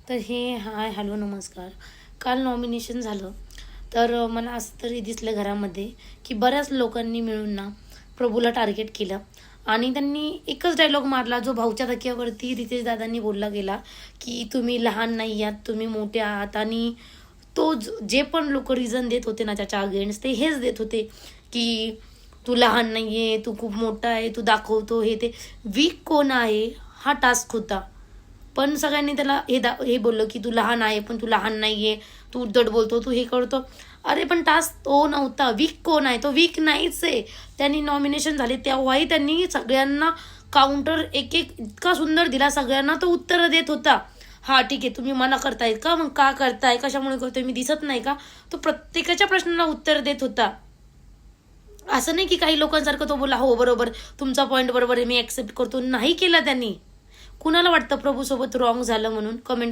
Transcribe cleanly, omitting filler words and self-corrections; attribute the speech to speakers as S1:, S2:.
S1: तर hi hello नमस्कार. काल नॉमिनेशन झालं तर मला असं तरी दिसलं घरामध्ये की बऱ्याच लोकांनी मिळून ना प्रभूला टार्गेट केलं आणि त्यांनी एकच डायलॉग मारला जो भाऊच्या धक्क्यावरती रितेश दादांनी बोलला गेला की तुम्ही लहान नाही आहात, तुम्ही मोठे आहात. आणि तो जे पण लोक रिझन देत होते ना त्याच्या अगेन्स्ट ते हेच देत होते की तू लहान नाहीये, तू खूप मोठा आहे, तू दाखवतो हे ते. वीक कोण आहे हा टास्क होता, पण सगळ्यांनी त्याला हे बोललं की तू लहान आहे पण तू लहान नाहीये, तू उद्धट बोलतो, तू हे करतो. अरे पण टास्क तो नव्हता. वीक कोण आहे, तो वीक नाहीच आहे. त्यांनी नॉमिनेशन झाले तेव्हाही त्यांनी सगळ्यांना काउंटर एक एक इतका सुंदर दिला, सगळ्यांना तो उत्तर देत होता. हा ठीक आहे, तुम्ही मना करताय का, मग का करताय, कशामुळे करतोय, मी दिसत नाही का. तो प्रत्येकाच्या प्रश्नाला उत्तर देत होता. असं नाही की काही लोकांसारखं तो बोला हो बरोबर तुमचा पॉईंट बरोबर आहे मी ऍक्सेप्ट करतो. नाही केला त्यांनी. कुणाला वाटतं प्रभू सोबत रॉंग झालं म्हणून कमेंट